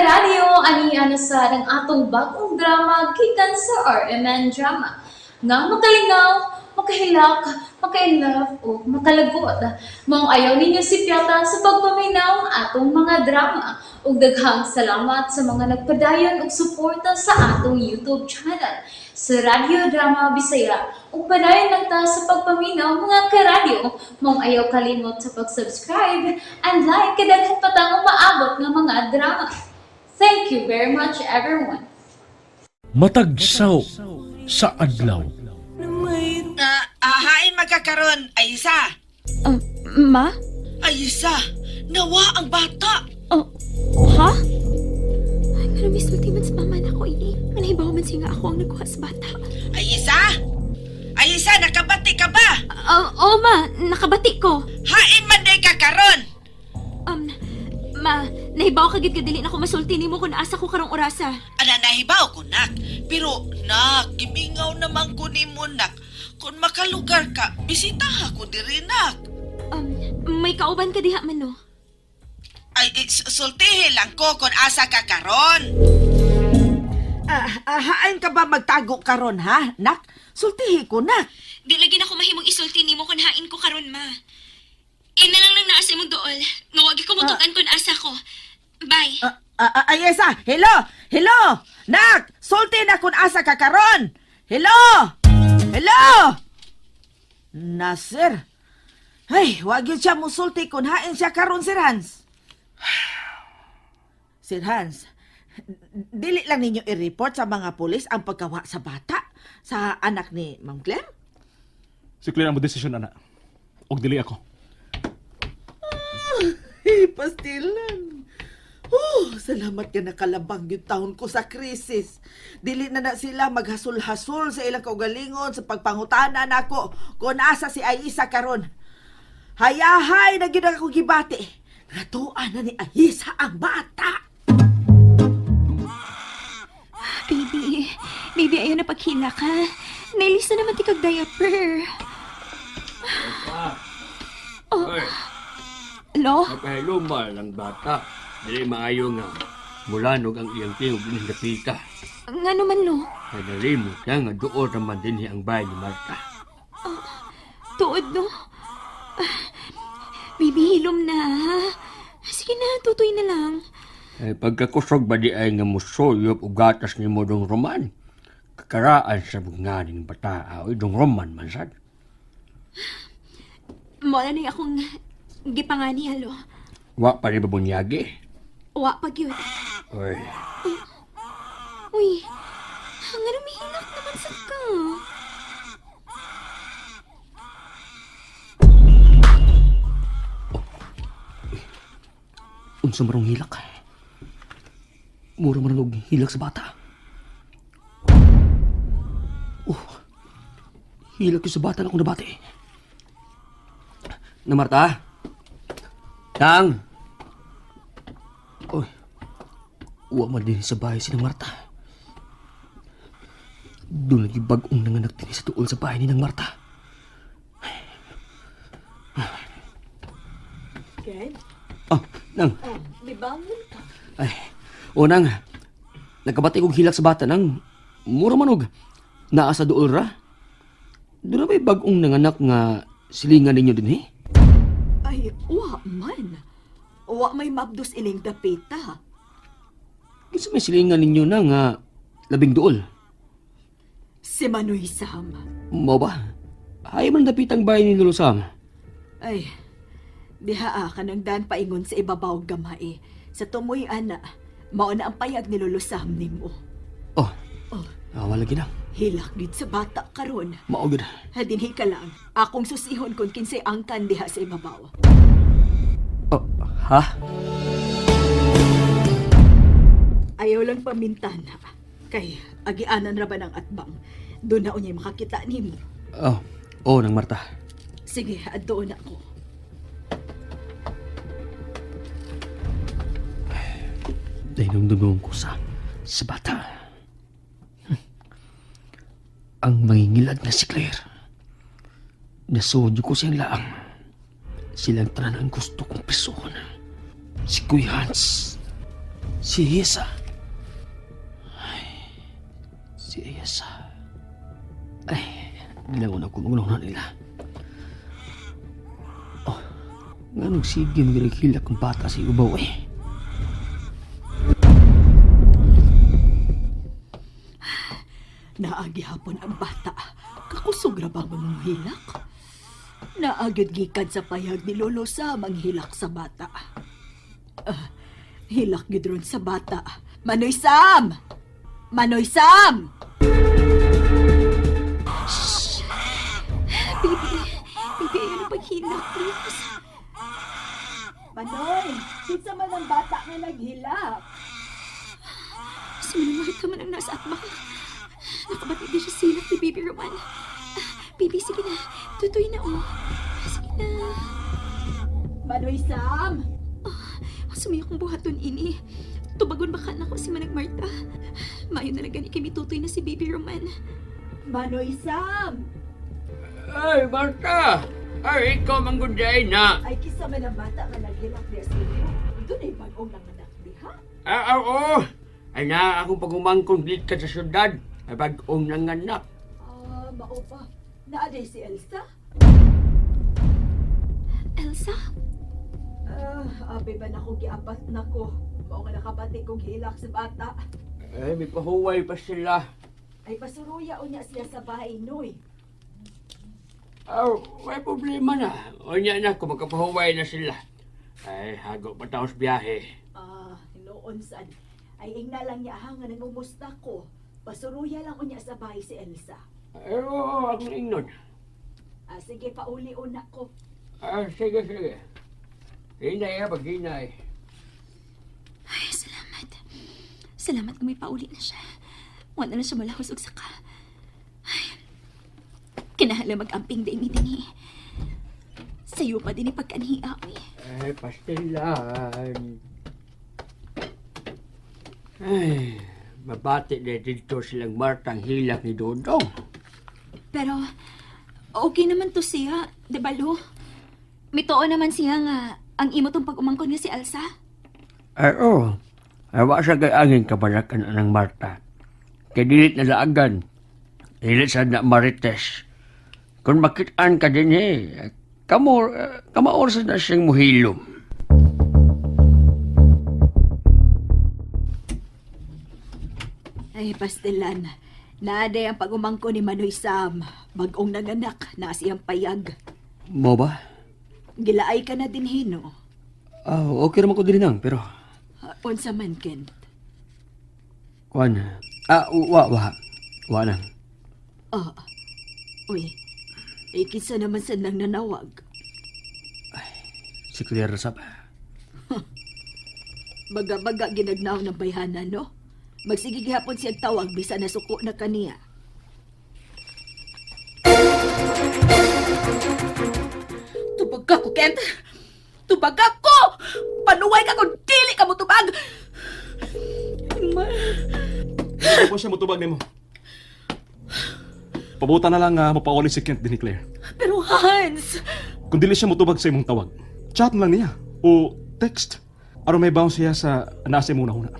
karadyo, aniya na sa ng atong bagong drama gikan sa RMN Drama. Nga makalingaw, makahilak, maka-inlove, o makalagod. Maong ayaw ninyo si Piata sa pagpaminaw ang atong mga drama. Ug daghang salamat sa mga nagpadayon ug suporta sa atong YouTube channel sa Radyo Drama Bisaya. Ug padayon lang ta sa pagpaminaw mga karadyo. Maong ayaw kalimot sa pag-subscribe and like kadaghan pa tang maabot nga mga drama. Thank you very much everyone. Matagsaw sa adlaw. Hain magkakaroon, Aysa. Ma? Aysa, nawa ang bata. Ha? Ay, nga miss man sa mama na ko ini. Manahibaw man siya nga ako ang nagkuha sa bata. Aysa? Aysa, nakabati ka ba? Oo, ma. Nakabati ko. Hain man day kakaroon. Ma, nahibaw ka gid kadili na ko masulti nimo kung asa ko karong orasa. Nahibaw ko, nak. Pero, nak, gimingaw naman ko ni mo, nak. Kung makalugar ka, bisitaha ko diri, nak. May kauban ka diha man no? Ay, sultihin lang ko kung asa ka karon. Hain ka ba magtago karon, ha, nak? Sultihi ko, nak. Di lagi na ko mahimong isulti nimo kung hain ko karon, ma. Ina lang naasa mo dool. Nga wagi ko mutukan kung asa ko. Bye. Ayesa, hello! Hello! Nak, sulti na kung asa ka karon. Hello! Hello! Nasir. Ay, wag yun siya musulti kung hain siya karon, Sir Hans. Sir Hans, dili lang ninyo i-report sa mga pulis ang pagkawa sa bata, sa anak ni Ma'am Clem? Si Claire ang mo desisyon, anak. Og dili ako. Pastilan. Salamat ka nakalabang yung taon ko sa krisis. Dili na sila maghasol-hasol sa ilang kaugalingon sa pagpangutana nako kung asa si Ayisa karon. Hayahay na gyud ako gibati. Natuan na ni Ayisa ang bata. Baby, ayaw na paghila ka. Nailisa naman ti kag diaper. Oy, Lo? nakahilumal ang bata. Dili maayo nga mulanog ang iyang tingog din napita. Nga naman, Lo? Ay nalimot siya nga doon naman din ang bahay ni Marta. Tuod, no? Baby, hilom na. Sige na, tutoy na lang. Ay pagkakusog ba di ay nga musoyop o gatas ni mo dong Roman? Kakaraan sa mga ning bata o dong Roman man sad. Mula na akong gipangani, halo. Wa pa rin babunyagi. Wa pag yun. Oy, Uy, nga lumihilak naman sa ka. unsa marong hilak? Mura man og hilak sa bata. Hilak ko sa bata na akong nabati. Na Marta? Tang! Oy, uwa man din sa bahay si Marta. Doon lagi bagong nanganak din sa tuol sa bahay ni Nang Marta. Ken? Nang. Bibangon ka. Ay, Nang. Nagkabati kong hilak sa bata, Nang. Mura manog. Naa sa duol ra. Doon na ba'y bagong nanganak nga silingan ninyo din, eh? Ay, wa man. Wa may mabdos ining dapita. Kasi may silingan ninyo na nga labing duol. Si Manoy Sam. Mo ba? Ayaw man dapitang bahay ni Lolo Sam. Ay, diha ka nang dan paingon sa ibabaw gamay. Sa tumoy ana, mao na ang payag ni Lolo Sam nimo. Oh, Oh, wala gina. hilak gid sa bata karon. Maugid. Hadinhi ka lang, akong susihon kung kinsay angkan diha sa ibabaw. Oh, ha? Ayaw lang pamintana. Kay, agianan ra ba ng atbang? Doon na unyay makakita nimo. Oh, Nang Marta. Sige, addoon ako. Dahil nung ko sa bata. Ang mangingilad na si Claire. Nasodyo ko siyang laang. Silang tanan ang gusto kong prisuhan. Si Kuya Hans, Si Yesa. Si Yesa. Ay, nilangon ako magunong nila. Oh, nga nung sige magigilak ang bata si Ubaw eh. Naagi hapon ang bata. Kakusog ra ba mong hilak? Naagad gikan sa payag ni Lolo Sam ang hilak sa bata. Hilak gid ron sa bata. Manoy Sam! Manoy Sam! Bibi, ano paghilak, please? Manoy! Kinsa man ang bata nga naghilak? Si Marta man ang nasa atbang. Nakabatid din siya silak ni Bibi Roman. Bibi, sige na. Tutoy na, oh. Sige na. Manoy Sam! Sumiyo kong buhaton ini. Tubagon baka na ko si Manag Marta. Mayo na lang gani kami tutoy na si Bibi Roman. Manoy Sam! Ay, Marta! Ay, ikaw manggunday na. Ay, kisa man ang bata nga naghilak niya sa inyo. Doon ay bagong nanganak diha. Oo. Ay na akong pagumangkong dito sa syudad. Ay bagong nanganak. Mao pa. Naaday si Elsa? Elsa? Abi ba na ko giapat na ko? Mao nga nakabati kong hilak sa bata. Ay, may pahuway pa sila. Ay, pasuruya o niya siya sa bahay, Noy. Oh, may problema na. O niya na, kung magkapahuway na sila. Ay, hago pa taos biyahe. Noon sad. Ay, ingna lang niya nga nangumusta ko. Pasuruya lang o niya sa bahay si Elsa. Ay, oo, akong ingnon. Sige, pauli-una ko. Sige. Hinay pag-hinay. Ay, salamat. Salamat kung may pauli na siya. Wala na siya malahos og saka. Ay, kinahala mag-amping day mi din eh. Sa'yo pa din ipagkaniha, oy. Ay, pastilan. Ay, mabati na dito silang Martang hilak ni Dodong. Pero, okay naman to siya, di ba, Lo? Mitoo naman siya nga ang imo tong pag-umangkon nga si Elsa. Ay, oo. Ay, wa siya kay angin kabalakan ng Marta. Kay dilit na laagan. Dilit sa na marites. Kung makitaan ka din kamaor sa na siyang muhilom. Ay, pastilan. Naaday ang pag-umangko ni Manoy Sam. Bagong nanganak na siyang payag. Mo ba? Gilaay ka na din, Hino. Okay naman ko din nang, pero... Unsa man, Kent. Kuan. Wa na. Uy, kinsa naman sa nang nanawag. Si Claire Sab. Baga-baga ginagnaw ng bayhanan, no? Magsige gihapon siyang tawag bisa na suko na kaniya. Tubag ka ko, Kent! Tubag ka ko! Panuway ka kung dili ka mo tubag! Hindi po siya mutubag nimo. Pabuta na lang nga mapauli si Kent din ni Claire. Pero Hans! Kung dili siya mutubag sa imong tawag, chat na lang niya o text. Aron may bounce siya sa nasa imong nahuna.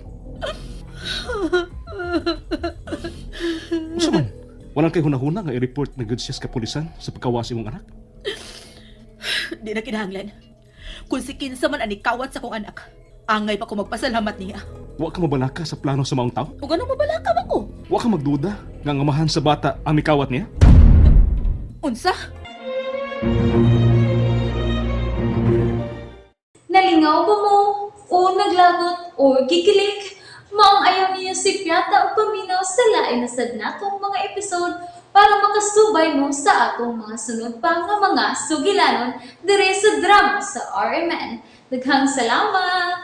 Usa man, walang kay hunahuna nga i-report na good siya sa kapulisan sa pagkawas imong anak. Di na kinahanglan. Kung si Kinsa man ani kawat sa kong anak, angay pa ko magpasalamat niya. Wa ka mabalaka sa plano sa maong tao? O ganun mabalaka ba ko? Wa ka magduda nga ang amahan sa bata ang mikawat niya? Unsa? Nalingaw ba mo? O naglagot? O kikilik? Maong ayaw niya si Piata o paminaw sa lain na sad natong mga episode para makasubay mo sa atong mga sunod pa nga mga sugilanon dire sa drama sa RMN. Daghang salamat!